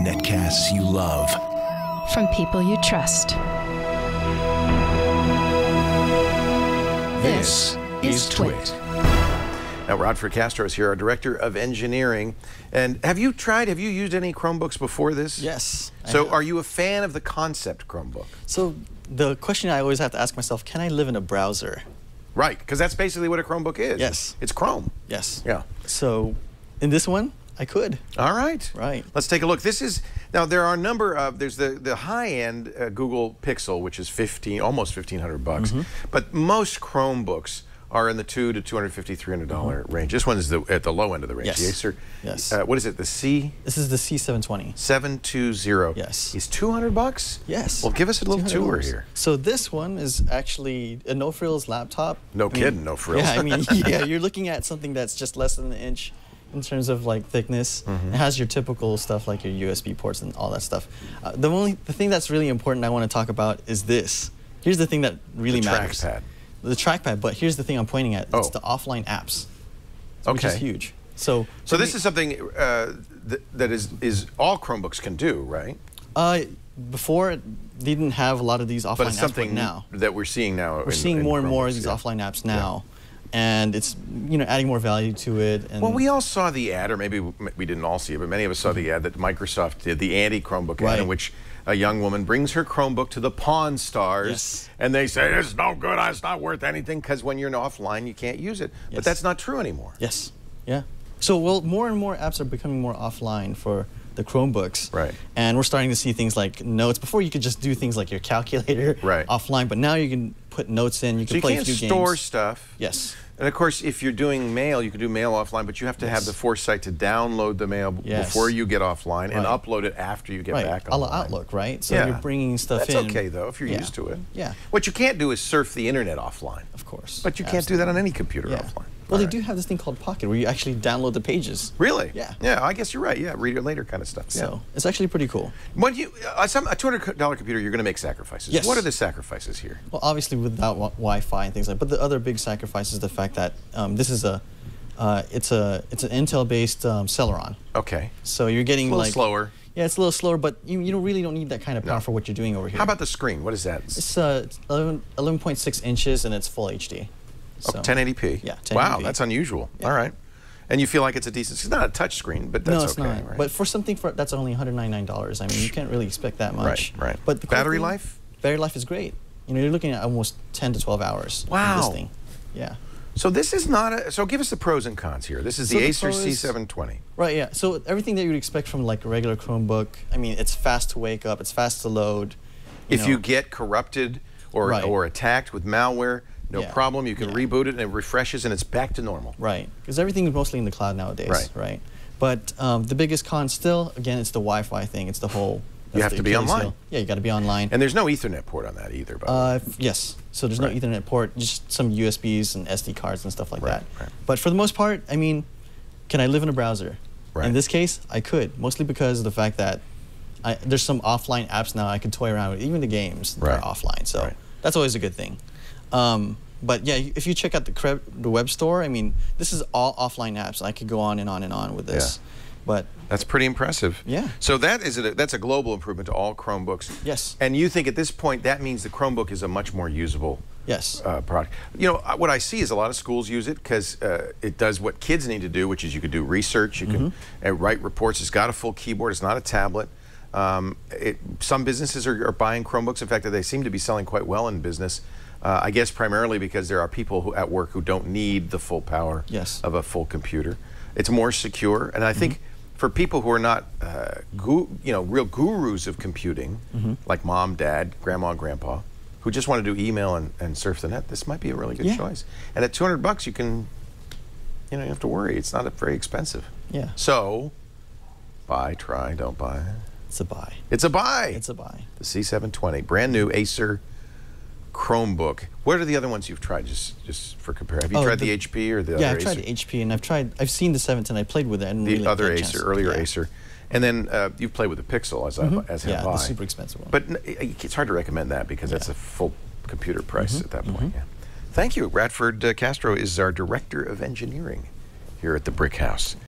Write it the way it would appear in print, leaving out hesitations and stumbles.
Netcasts you love. From people you trust. This is Twit. Now, Radford Castro is here, our Director of Engineering. And have you used any Chromebooks before this? Yes. So are you a fan of the concept Chromebook? So the question I always have to ask myself, can I live in a browser? Right, because that's basically what a Chromebook is. Yes. It's Chrome. Yes. Yeah. So in this one, I could. All right. Right. Let's take a look. Now there are a number of, there's the high-end Google Pixel, which is almost $1,500 bucks. But most Chromebooks are in the $200 to $250, $300 range. This one is at the low end of the range. Yes. The Acer. Yes. What is it? The C? This is the C720. 720. Yes. Is $200 bucks? Yes. Well, give us a little tour here. So this one is actually a no-frills laptop. No kidding, no frills. Yeah, I mean, yeah, you're looking at something that's just less than an inch in terms of like thickness. It has your typical stuff like your USB ports and all that stuff. The thing that's really important I want to talk about is this. Here's the thing that really matters. The trackpad. The trackpad, but here's the thing I'm pointing at. It's the offline apps, which is huge. So this is something that is all Chromebooks can do, right? Before, they didn't have a lot of these offline apps. But it's something now that we're seeing now. We're seeing more and more of these offline apps now. And it's, adding more value to it. And well, we all saw the ad, or maybe we didn't all see it, but many of us saw the ad that Microsoft did, the anti-Chromebook ad, in which a young woman brings her Chromebook to the Pawn Stars, and they say, it's no good, it's not worth anything, because when you're offline, you can't use it. But that's not true anymore. Yes. Yeah. So, well, more and more apps are becoming more offline for the Chromebooks. Right. And we're starting to see things like notes. Before, you could just do things like your calculator offline, but now you can put notes in, you can play a few games. So you can't store stuff. Yes. And of course, if you're doing mail, you can do mail offline, but you have to have the foresight to download the mail before you get offline and upload it after you get back online. Outlook, right? So you're bringing stuff in. That's okay, though, if you're used to it. Yeah. What you can't do is surf the internet offline. Of course. But you can't do that on any computer offline. Well, they do have this thing called Pocket, where you actually download the pages. Really? Yeah. Yeah, I guess you're right. Yeah, read it later kind of stuff. So it's actually pretty cool. When you a $200 computer, you're going to make sacrifices. Yes. What are the sacrifices here? Well, obviously without Wi-Fi and things like that. But the other big sacrifice is the fact that this is it's an Intel-based Celeron. Okay. So you're getting a little slower. Yeah, it's a little slower, but you really don't need that kind of power for what you're doing over here. How about the screen? What is that? It's 11.6 inches and it's full HD. So, 1080p? Yeah, 1080p. Wow, that's unusual. Yeah. All right. And you feel like it's a decent, it's not a touch screen, but that's okay. No, it's not. Right? But for something that's only $199, I mean, you can't really expect that much. Right. But the battery life? Battery life is great. You're looking at almost 10 to 12 hours. Wow. With this thing. Yeah. So this is not so give us the pros and cons here. This is the Acer C720. Right, yeah. So everything that you would expect from like a regular Chromebook, I mean, it's fast to wake up, it's fast to load. If you get corrupted or attacked with malware, no problem. You can reboot it and it refreshes and it's back to normal. Right, because everything is mostly in the cloud nowadays. Right. But the biggest con still, again, it's the Wi-Fi thing. It's the whole. You have to be online. Yeah, you got to be online. And there's no Ethernet port on that either, by the way. Yes. So there's no Ethernet port, just some USBs and SD cards and stuff like that. Right. But for the most part, I mean, can I live in a browser? Right. In this case, I could, mostly because of the fact that there's some offline apps now I can toy around with, even the games that are offline. So that's always a good thing. But yeah, if you check out the web store, I mean, this is all offline apps. I could go on and on and on with this. Yeah. But that's pretty impressive. Yeah. So that's a global improvement to all Chromebooks. Yes. And you think at this point that means the Chromebook is a much more usable product. What I see is a lot of schools use it because it does what kids need to do, which is you could do research, you can write reports. It's got a full keyboard. It's not a tablet. Some businesses are buying Chromebooks. In fact, they seem to be selling quite well in business. I guess primarily because there are people at work who don't need the full power of a full computer. It's more secure, and I think for people who are not real gurus of computing, like mom, dad, grandma, and grandpa, who just want to do email and surf the net, this might be a really good choice. And at $200, you can, you don't have to worry. It's not very expensive. Yeah. So, buy, try, don't buy. It's a buy. It's a buy. It's a buy. The C720, brand new Acer Chromebook. What are the other ones you've tried, just for comparison? Have you tried the HP or the other Acer? Yeah, I've tried the HP, and I've seen the 710. I played with it. And the really other Acer, earlier Acer. And then you've played with the Pixel, as have I. The super expensive one. But it's hard to recommend that because that's a full computer price at that point. Yeah. Thank you. Radford Castro is our Director of Engineering here at the Brick House.